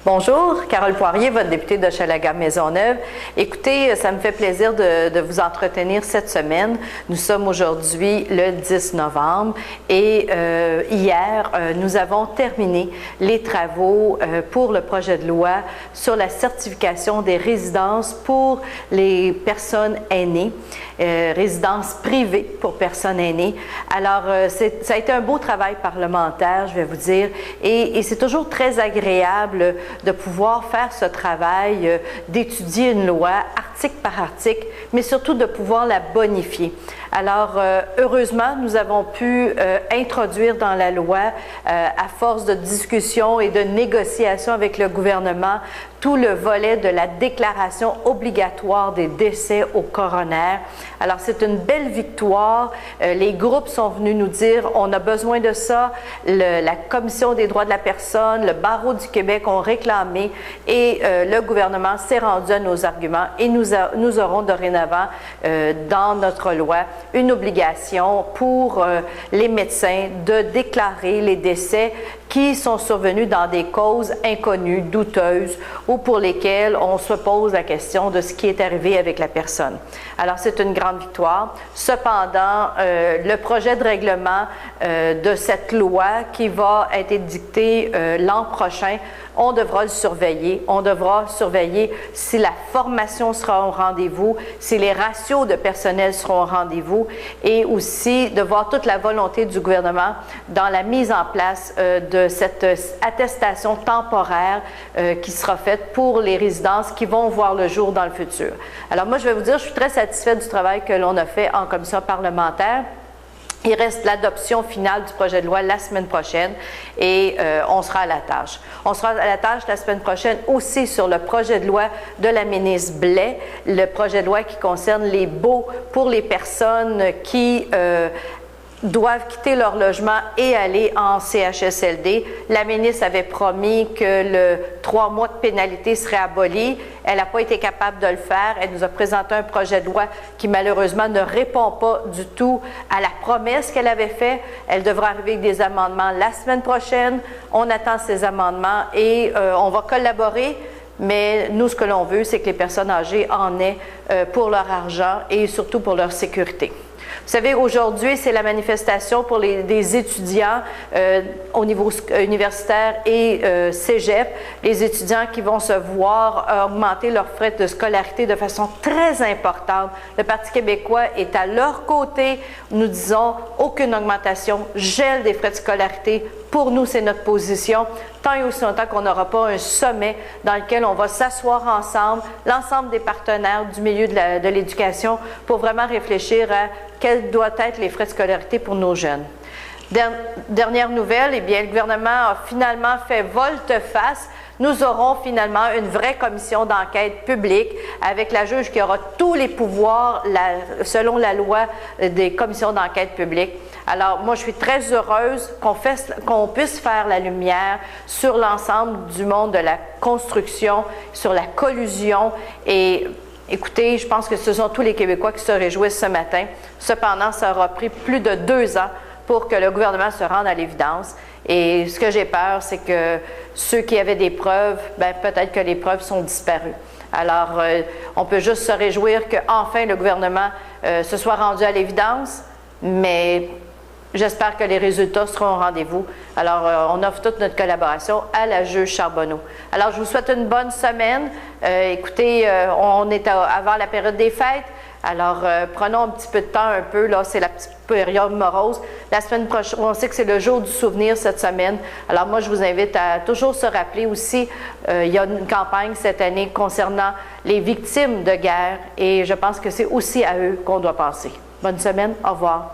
Bonjour, Carole Poirier, votre députée d'Hochelaga-Maisonneuve. Écoutez, ça me fait plaisir de vous entretenir cette semaine. Nous sommes aujourd'hui le 10 novembre et hier, nous avons terminé les travaux pour le projet de loi sur la certification des résidences pour les personnes aînées, résidences privées pour personnes aînées. Alors, ça a été un beau travail parlementaire, je vais vous dire, et c'est toujours très agréable de pouvoir faire ce travail, d'étudier une loi article par article, mais surtout de pouvoir la bonifier. Alors, heureusement, nous avons pu introduire dans la loi, à force de discussion et de négociation avec le gouvernement, tout le volet de la déclaration obligatoire des décès au coroner. Alors, c'est une belle victoire. Les groupes sont venus nous dire, on a besoin de ça. La Commission des droits de la personne, le Barreau du Québec ont réclamé et le gouvernement s'est rendu à nos arguments et nous aurons dorénavant dans notre loi une obligation pour les médecins de déclarer les décès qui sont survenus dans des causes inconnues, douteuses, ou pour lesquelles on se pose la question de ce qui est arrivé avec la personne. Alors, c'est une grande victoire. Cependant, le projet de règlement de cette loi qui va être édicté l'an prochain, on devra le surveiller. On devra surveiller si la formation sera au rendez-vous, si les ratios de personnel seront au rendez-vous et aussi de voir toute la volonté du gouvernement dans la mise en place de cette attestation temporaire qui sera faite pour les résidences qui vont voir le jour dans le futur. Alors moi, je vais vous dire, je suis très satisfaite du travail que l'on a fait en commission parlementaire. Il reste l'adoption finale du projet de loi la semaine prochaine et on sera à la tâche. On sera à la tâche la semaine prochaine aussi sur le projet de loi de la ministre Blais, le projet de loi qui concerne les baux pour les personnes qui doivent quitter leur logement et aller en CHSLD. La ministre avait promis que le 3 mois de pénalité serait aboli. Elle n'a pas été capable de le faire. Elle nous a présenté un projet de loi qui malheureusement ne répond pas du tout à la promesse qu'elle avait faite. Elle devra arriver avec des amendements la semaine prochaine. On attend ces amendements et on va collaborer. Mais nous, ce que l'on veut, c'est que les personnes âgées en aient pour leur argent et surtout pour leur sécurité. Vous savez, aujourd'hui, c'est la manifestation pour des étudiants au niveau universitaire et cégep, les étudiants qui vont se voir augmenter leurs frais de scolarité de façon très importante. Le Parti québécois est à leur côté. Nous disons aucune augmentation, gel des frais de scolarité. Pour nous, c'est notre position, tant et aussi longtemps qu'on n'aura pas un sommet dans lequel on va s'asseoir ensemble, l'ensemble des partenaires du milieu de l'éducation, pour vraiment réfléchir à quels doivent être les frais de scolarité pour nos jeunes. Dernière nouvelle, eh bien, le gouvernement a finalement fait volte-face. Nous aurons finalement une vraie commission d'enquête publique avec la juge qui aura tous les pouvoirs selon la loi des commissions d'enquête publique. Alors, moi, je suis très heureuse qu'on puisse faire la lumière sur l'ensemble du monde de la construction, sur la collusion et écoutez, je pense que ce sont tous les Québécois qui se réjouissent ce matin. Cependant, ça aura pris plus de 2 ans pour que le gouvernement se rende à l'évidence. Et ce que j'ai peur, c'est que ceux qui avaient des preuves, bien, peut-être que les preuves sont disparues. Alors, on peut juste se réjouir qu'enfin le gouvernement se soit rendu à l'évidence, mais j'espère que les résultats seront au rendez-vous. Alors, on offre toute notre collaboration à la juge Charbonneau. Alors, je vous souhaite une bonne semaine. Écoutez, on est avant la période des fêtes. Alors, prenons un petit peu de temps, un peu, là, c'est la petite période morose. La semaine prochaine, on sait que c'est le jour du souvenir cette semaine. Alors, moi, je vous invite à toujours se rappeler aussi, il y a une campagne cette année concernant les victimes de guerre et je pense que c'est aussi à eux qu'on doit penser. Bonne semaine, au revoir.